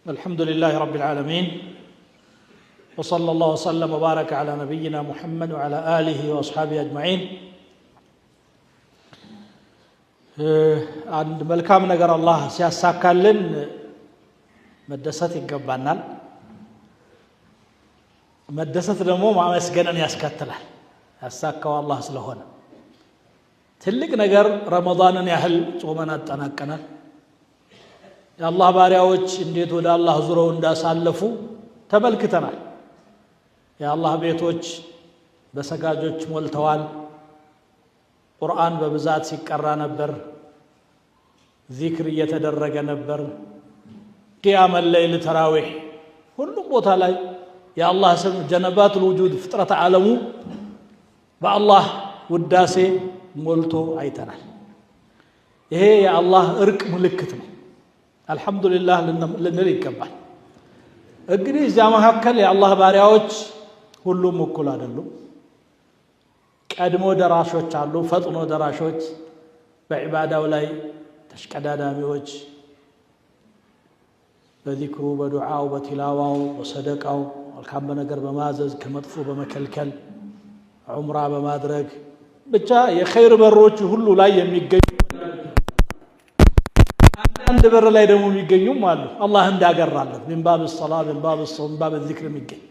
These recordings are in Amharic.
الحمد لله رب العالمين وصلى الله وسلم وبارك على نبينا محمد وعلى آله وأصحابه أجمعين. عند ملكام نجر الله سياساكالن مدسات يقبانال مدسات دمو مع مسجنن ياسكتلال ياساكوا الله سلهون تلك نجر رمضان يهل صومنا تناكنا يا الله بارياوچ እንዴት ወደ አላህ ዙረው እንዳሳለፉ ተመልክተናል። يا الله ቤቶች በሰጋጆች ሞልተዋል። ቁርአን በብዛት ሲቀራ ነበር። ዚክር እየተደረገ ነበር። ቂያም الليل ተራዊህ ሁሉም ቦታ ላይ የአላህ ስም ጀነባቱል ውጁድ ፍጥረት ዓለሙ በአላህ ውዳሴ ሞልቶ አይተናል። ይሄ የአላህ እርቅ ምልክት ነው። አልহামዱሊላህ ልንል ይገባል። እንግዲህ እዚያ መካከል የአላህ ባሪያዎች ሁሉም እኩል አይደሉም። ቀድሞ ደራሾች አሉ፣ ፈጥኖ ደራሾች፣ በዒባዳው ላይ ተሽቀዳዳሚዎች፣ በዚክሩ በዱዓው በቲላዋው በሰደቃው መልካም በነገር በማዘዝ ከመጥፎ በመከልከል ዑምራ በማድረግ ብቻ የኸይር በሮች ሁሉ ላይ የሚገኙ አንድ በር ላይ ደግሞ የሚገኙም አሉ። አላህ እንዳገራለት من باب الصلاه من باب الصوم من باب الذكر የሚገኝ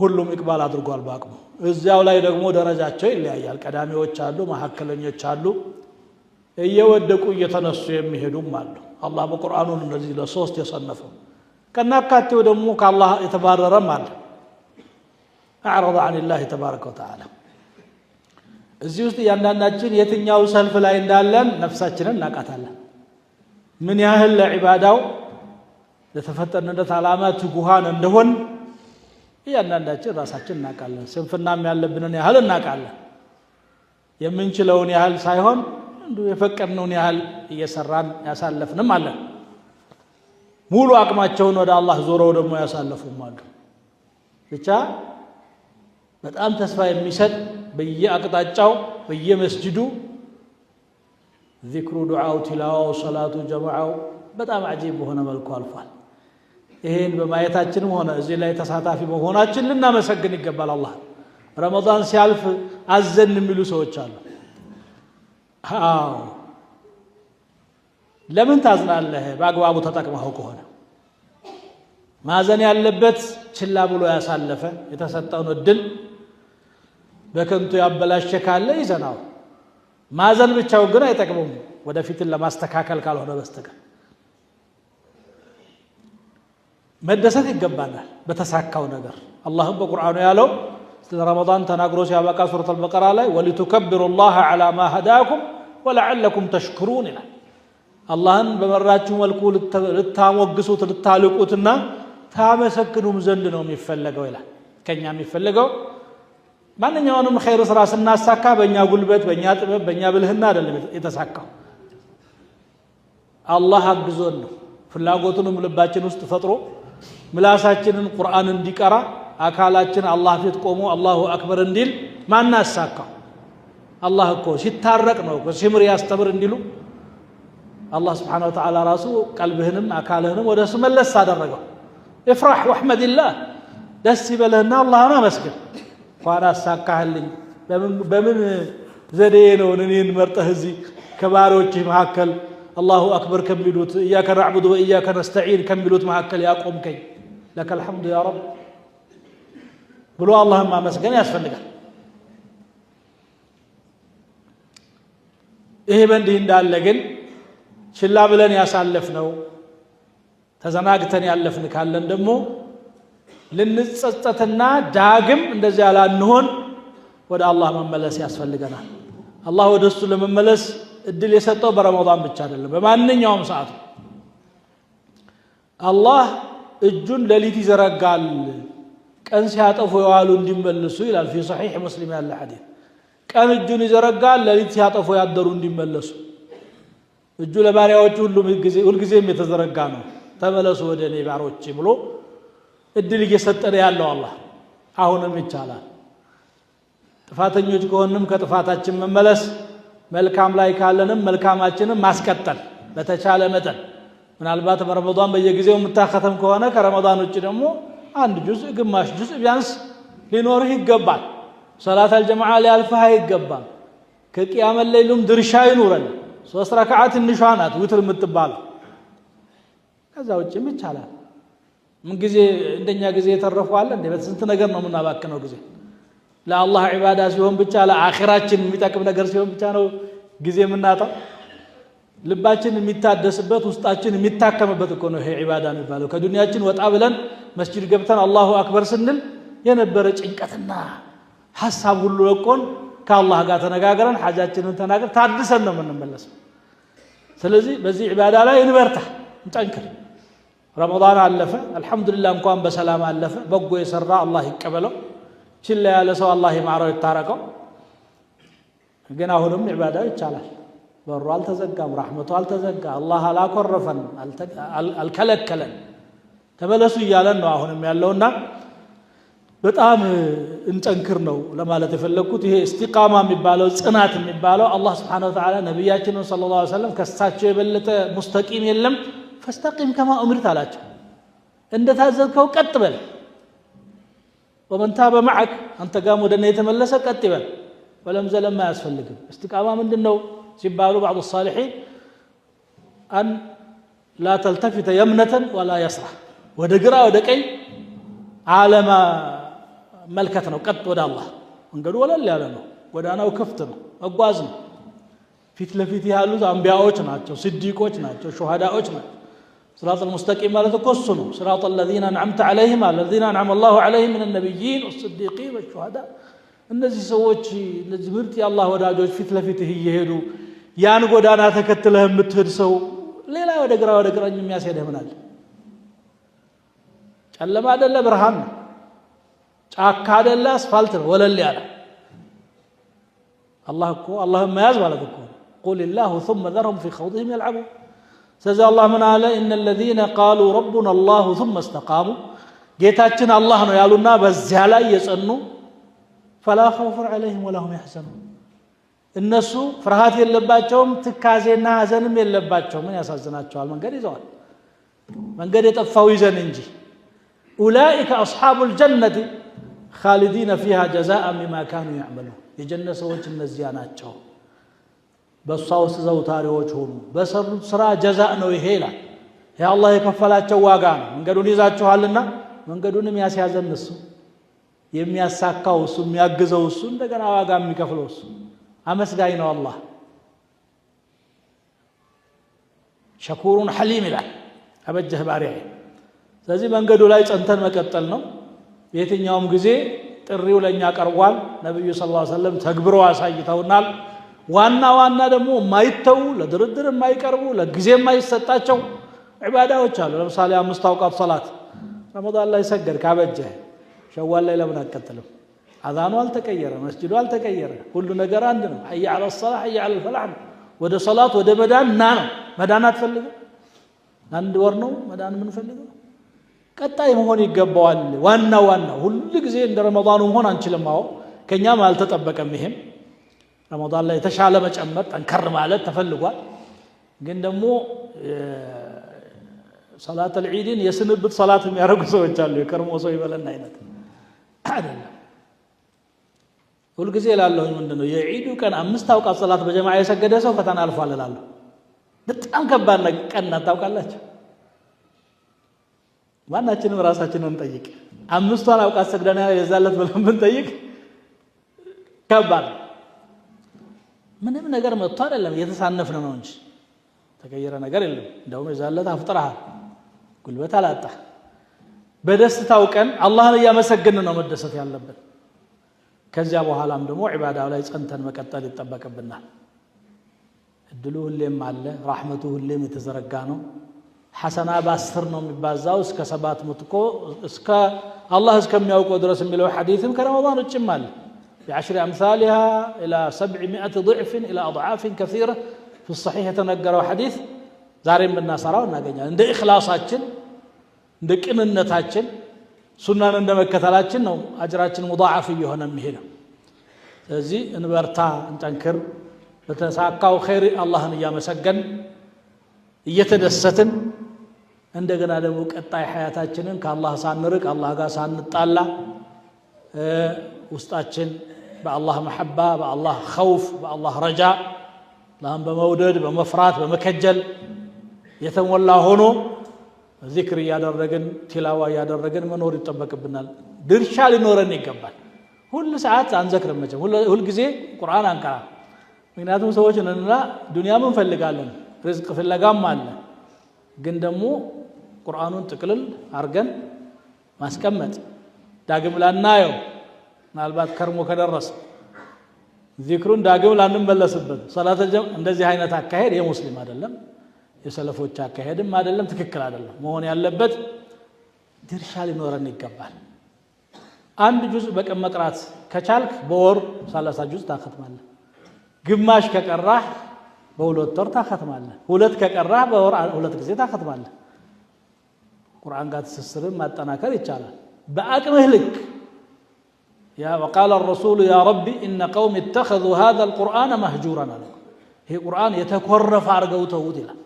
ሁሉም ኢቅባል አድርጓል ባቅሙ። እዚያው ላይ ደግሞ ደረጃቸው ይለያያል። ቀዳሚዎች አሉ፣ መሐከለኞች አሉ፣ እየወደቁ እየተነሱ የሚሄዱም አሉ። አላህ በቁርአኑ እንደዚህ ለሶስት የሰነፈው ከናካቴው ደግሞ ከአላህ የተባረረም አለ። اعرض عن الله تبارك وتعالى። እዚህ ውስጥ ያንዳንዳችን የትኛው ሰልፍ ላይ እንዳለን ነፍሳችንን እናቃታለን። ምን ያህል ለዒባዳው ለተፈጠረለት ዓላማ ትጉሃን እንደሆን ያንዳንዳችን ራሳችን እናቃለን። ስንፍናም ያለብንን ያህል እናቃለን። የምንችለውን ያህል ሳይሆን እንዱ የፈቀድነውን ያህል እየሰራን ያሳለፍንም አለን። ሙሉ አቅማቸውን ወደ አላህ ዞረው ደግሞ ያሳለፉም አሉ። ብቻ በጣም ተስፋ የሚሰጥ በየአቅጣጫው በየመስጂዱ ዚክሩ ዱዓው ቲላዋው ሰላቱ ጀማዓው በጣም አጂብ በሆነ መልኩ አልፏል። ይሄን በማየታችንም ሆነ እዚህ ላይ ተሳታፊ በመሆናችን ልናመሰግን ይገባል። አላህ ረመዳን ሲያልፍ አዘን የሚሉ ሰዎች አሉ። አዎ ለምን ታዝናለህ? በአግባቡ ተጠቅመው ከሆነ ማዘን ያለበት ችላ ብሎ ያሳለፈ የተሰጠውን እድል በከንቱ ያበላሸ ካለ ይዘናው። ማዘን ብቻው ግን አይጠቅምም ወደፊትን ለማስተካከል ካልሆነ በስተቀር። መደሰት ይገባናል በተሳካው ነገር። አላህም በቁርአኑ ያለው ስለ ረመዳን ተናግሮ ሲያበቃ ሱረቱ አልበቀራ ላይ ወሊቱከብሩላህ ዐላ ማ ሀዳኩም ወለዐለኩም ተሽኩሩን ይላል። አላህን በመራችሁ መልኩ ልታሞግሱት ልታልቁትና ታመሰግኑም ዘንድ ነው የሚፈለገው ይላል። ከኛ የሚፈለገው ማንኛውንም ኸይር ስራ ስናሳካ በእኛ ጉልበት በእኛ ጥበብ በእኛ ብልህና አይደለም የተሳካው። አላህ አግዞን ነው። ፍላጎቱንም ልባችን ውስጥ ፈጥሮ ምላሳችንን ቁርአን እንዲቀራ አካላችን አላህ ፊት ቆሞ አላሁ አክበር እንዲል ማን አሳካው? አላህ እኮ ሲታረቅ ነው ሲምር ያስተምር እንዲሉ አላህ Subhanahu Wa Ta'ala ራሱ ቀልብህንም አካልህንም ወደሱ መለስ አደረገው። ኢፍራህ ወህመድላህ ደስ ይበለህና አላህን አመስግን። ቋራ አሳካህልኝ በምን ዘዴ ነው እኔን መርጠህ እዚህ ከባሮችህ መካከል አላሁ አክበር ከሚሉት ኢያከ ነዕቡዱ ወኢያከ ነስተዒን ከሚሉት መካከል ያቆምከኝ ለከል ሐምዱ ያ ረብ ብሎ አላህን ማመስገን ያስፈልጋል። ይሄ በእንዲህ እንዳለ ግን ችላ ብለን ያሳለፍነው ተዘናግተን ያለፍን ካለን ደግሞ ልንጸጸትና ዳግም እንደዚህ ያላንሆን ወደ አላህ መመለስ ያስፈልገናል። አላህ ወደሱ ለመመለስ እድል የሰጠው በረመዳን ብቻ አይደለም፣ በማንኛውም ሰዓት አላህ እጁን ለሊት ይዘረጋል ቀን ሲያጠፉ የዋሉ እንዲመለሱ ይላል። في صحيح مسلم ያለ ሐዲስ ቀን እጁን ይዘረጋል ለሊት ሲያጠፉ ያደሩ እንዲመለሱ። እጁ ለባሪያዎቹ ሁልጊዜም የተዘረጋ ነው። ተመለሱ ወደ እኔ ባሮቼ ብሎ እድል እየሰጠን ያለው አላህ አሁንም ይቻላል። ጥፋተኞች ከሆንም ከጥፋታችን መመለስ መልካም ላይ ካለንም መልካማችንን ማስቀጠል በተቻለ መጠን ምናልባት በረመዳን በየጊዜው የምታከተም ከሆነ ከረመዳን ውጭ ደግሞ አንድ ጁዝእ ግማሽ ጁዝእ ቢያንስ ሊኖርህ ይገባል። ሶላት አልጀማዓ ሊያልፍህ አይገባም። ከቂያመ ሌሊሉም ድርሻ ይኑረን። 3 ረክዓ ትንሿ ናት ውትር የምትባለው። ከዛ ውጭም ይቻላል። ምን ጊዜ እንደኛ ጊዜ የተረፈዋል እንዴ? በስንት ነገር ነው የምናባክነው ጊዜ። ለአላህ ዒባዳ ሲሆን ብቻ ለአኺራችን የሚጠቅም ነገር ሲሆን ብቻ ነው ጊዜ የምናጣው። ልባችን የሚታደስበት ውስጣችን የሚታከምበት እኮ ነው ይሄ ዒባዳ የሚባለው። ከዱንያችን ወጣ ብለን መስጂድ ገብተን አላሁ አክበር ስንል የነበረ ጭንቀትና ሐሳብ ሁሉ ለቆን ከአላህ ጋር ተነጋግረን ሐጃችንን ተናገር ታድሰን ነው የምንመለሰው። ስለዚህ በዚህ ዒባዳ ላይ እንበርታ፣ እንጠንክር። ረመዳን አለፈ፣ አልሐምዱሊላህ እንኳን በሰላም አለፈ። በጎ የሰራ አላህ ይቀበለው፣ ችላ ያለ ሰው አላህ ይማረው ይታረቀው። ግን አሁንም ዒባዳ ይቻላል። በሩ አልተዘጋም፣ ረሕመቱ አልተዘጋ፣ አላህ አላኮረፈን፣ አልከለከለን። ተመለሱ እያለን ነው አሁንም ያለውና በጣም እንጠንክር ነው ለማለት የፈለግኩት። ይሄ እስቲቃማ የሚባለው ጽናት የሚባለው አላህ ስብሓነሁ ወተዓላ ነቢያችንን ሰለላሁ ዐለይሂ ወሰለም ከሳቸው የበለጠ ሙስተቂም የለም። ፈስተቂም ከማ ኡምርት አላቸው። እንደታዘዝከው ቀጥ በል። ወመን ታበ መዐክ አንተ ጋርም ወደ እኔ የተመለሰ ቀጥ ይበል። ወለም ዘለም አያስፈልግም። እስቲቃማ ምንድን ነው ሲባሉ ባዕዱ ሳሊሒን አን ላ ተልተፊተ የምነተን ወላ የስራ፣ ወደ ግራ ወደ ቀኝ ዓለማ መልከት ነው። ቀጥ ወደ አላህ መንገዱ ወለል ያለ ነው። ጎዳናው ክፍት ነው። መጓዝ ነው። ፊት ለፊት ያሉት አንቢያዎች ናቸው፣ ስዲቆች ናቸው፣ ሹሃዳዎች ናቸው። صراط المستقيم ማለት እኮ እሱ ነው። صراط الذين أنعمت عليهم الذين أنعم الله عليهم من النبيين والصديقين والشهداء። እነዚህ ሰዎች እነዚህ ምርጥ የአላህ ወዳጆች ፊት ለፊትህ እየሄዱ ያን ጎዳና ተከትለህ የምትሄድ ሰው ሌላ ወደ ግራ ወደ ቀኝ የሚያስሄድህ ምን አለ? ጨለማ አይደለ ብርሃን ነው። ጫካ አይደለ አስፋልት ነው ወለል ያለ። አላህ እኮ አላህን መያዝ ማለት እኮ قل الله ثم ذرهم في خوضهم يلعبون። ስለዚህ አላህ ምን አለ? إن الذين قالوا ربنا الله ثم استقاموا ጌታችን አላህ ነው ያሉና በዚያ ላይ የጸኑ فلا خوف عليهم ولا هم يحزنون እነሱ ፍርሃት የለባቸውም፣ ትካዜና ሐዘንም የለባቸውም። ምን ያሳዝናቸዋል? መንገድ ይዘዋል። መንገድ የጠፋው ይዘን እንጂ أولئك أصحاب الجنة خالدين فيها جزاء بما كانوا يعملون። የጀነት ሰዎች እነዚያ ናቸው። በሷ ውስጥ ዘውታሪዎች ሆኑ። በሰሩት ስራ ጀዛእ ነው ይሄ ይላል። ያ አላህ የከፈላቸው ዋጋ ነው። መንገዱን ይዛችኋልና መንገዱንም ያስያዘን እሱ፣ የሚያሳካው እሱ፣ የሚያግዘው እሱ፣ እንደገና ዋጋ የሚከፍለው እሱ። አመስጋኝ ነው አላህ። ሸኩሩን ሐሊም ይላል አበጀህ ባሪያዬ። ስለዚህ መንገዱ ላይ ጸንተን መቀጠል ነው። የትኛውም ጊዜ ጥሪው ለኛ ቀርቧል። ነብዩ ሰለላሁ ዐለይሂ ወሰለም ተግብረው አሳይተውናል። ዋና ዋና ደግሞ የማይተው ለድርድር የማይቀርቡ ለጊዜ የማይሰጣቸው ዒባዳዎች አሉ። ለምሳሌ 5 አውቃት ሰላት ረመዳን ላይ ሰገድ ካበጀህ ሸዋል ላይ ለምን አትቀጥልም? አዛኑ አልተቀየረ፣ መስጂዱ አልተቀየረ፣ ሁሉ ነገር አንድ ነው። ሐይ ዐለ ሰላህ ሐይ ዐለ ፈላህ ነው። ወደ ሶላት ወደ መዳን ና ነው። መዳን አትፈልግም? አንድ ወር ነው መዳን የምንፈልገው። ቀጣይ መሆን ይገባዋል። ዋና ሁሉ ጊዜ እንደ ረመዳኑ መሆን አንችልም። አዎ ከኛም አልተጠበቀም። ይሄም ረመዳን ላይ የተሻለ መጨመር ጠንከር ማለት ተፈልጓል። ግን ደግሞ ሰላት አልዒድን የስንብት ሰላት የሚያደርጉ ሰዎች አሉ። የከርሞ ሰው ይበለን አይነት አይደለም። ሁል ጊዜ እላለሁኝ ምንድነው የዒዱ ቀን 5 አውቃት ሰላት በጀማዓ የሰገደ ሰው ፈተና አልፏል እላለሁ። በጣም ከባድ ቀን ታውቃላችሁ። ማናችንም ራሳችንን እንጠይቅ። 5ቷን አውቃት ሰግደና የዛለት ብለን ብንጠይቅ ከባድ። ምንም ነገር መጥቶ አይደለም እየተሳነፍን ነው እንጂ ተቀየረ ነገር የለም። እንደውም የዛለት አፍጥረሃል፣ ጉልበት አላጣ። በደስታው ቀን አላህን እያመሰገንን ነው መደሰት ያለብን። ከዚያ በኋላም ደግሞ ዒባዳው ላይ ጸንተን መቀጠል ይጠበቅብናል። እድሉ ሁሌም አለ፣ ረሕመቱ ሁሌም የተዘረጋ ነው። ሐሰና በ10 ነው የሚባዛው እስከ 700 እኮ እስከ አላህ እስከሚያውቀው ድረስ የሚለው ሐዲስም ከረመዳን ውጭም አለ። ب10 أمثالها إلى 700 ضعف إلى أضعاف كثيرة في الصحيح የተነገረው ሐዲስ ዛሬም ብናሰራው እናገኛለን። እንደ ኢኽላሳችን እንደ ቅንነታችን ሱናን እንደመከተላችን ነው አጅራችን ሙዳዓፍ እየሆነ የሚሄደው። ስለዚህ እንበርታ፣ እንጠንክር። በተሳካው ኸይር አላህን እያመሰገን እየተደሰትን እንደገና ደግሞ ቀጣይ ሐያታችንን ከአላህ ሳንርቅ አላህ ጋር ሳንጣላ ውስጣችን በአላህ መሐባ በአላህ ኸውፍ በአላህ ረጃ አላህን በመውደድ በመፍራት በመከጀል የተሞላ ሆኖ ዚክር ያደረግን ቲላዋ ያደረግን መኖር ይጠበቅብናል ድርሻ ሊኖረን ይገባል ሁሉ ሰዓት አንዘክርም መቼም ሁሉ ጊዜ ቁርአን አንቀራ ምክንያቱም ሰዎች ነንና ዱንያም እንፈልጋለን ርዝቅ ፍለጋም አለ ግን ደግሞ ቁርአኑን ጥቅልል አርገን ማስቀመጥ ዳግም ላናየው ምናልባት ከርሞ ከደረሰ ዚክሩን ዳግም ላንመለስበት ሰላተ ጀም እንደዚህ አይነት አካሄድ የሙስሊም አይደለም የሰለፎች አካሄድም አይደለም ትክክል አይደለም መሆን ያለበት ድርሻ ሊኖረን ይገባል አንድ ጁዝ በቀን መቅራት ከቻልክ በወር 30 ጁዝ ታختማለህ ግማሽ ከቀራህ በሁለት ወር ታختማለህ ሁለት ከቀራህ በወር ሁለት ጊዜ ታختማለህ ቁርአን ጋር ተሰስርን ማጠናከር ይቻላል በአቅምህ ልክ يا وقال الرسول يا ربي إن قوم اتخذوا هذا القرآن مهجورا هي قرآن يتكرف አርገው ተውት ይላል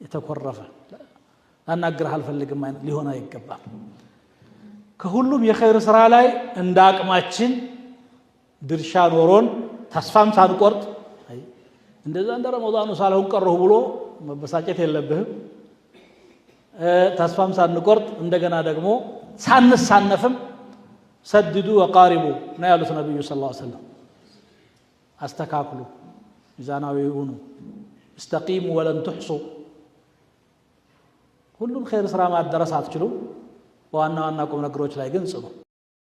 የተከረፈ አናግረህ አልፈልግም ማለት ሊሆን አይገባም ከሁሉም የኸይር ስራ ላይ እንዳቅማችን ድርሻ ኖሮን ተስፋም ሳንቆርጥ እንደዛ እንደ ረመዳኑ ሳልሆን ቀረሁ ብሎ መበሳጨት የለብህም ተስፋም ሳንቆርጥ እንደገና ደግሞ ሳንሳነፍም ሰድዱ ወቃሪቡ ነው ያሉት ነብዩ ሰለላሁ ዐለይሂ ወሰለም አስተካክሉ ሚዛናዊ ሁኑ استقيموا ولن تحصوا ሁሉም ኸይር ስራ ማድረስ አትችሉም ዋና ዋና ቁም ነገሮች ላይ ግን ጽኑ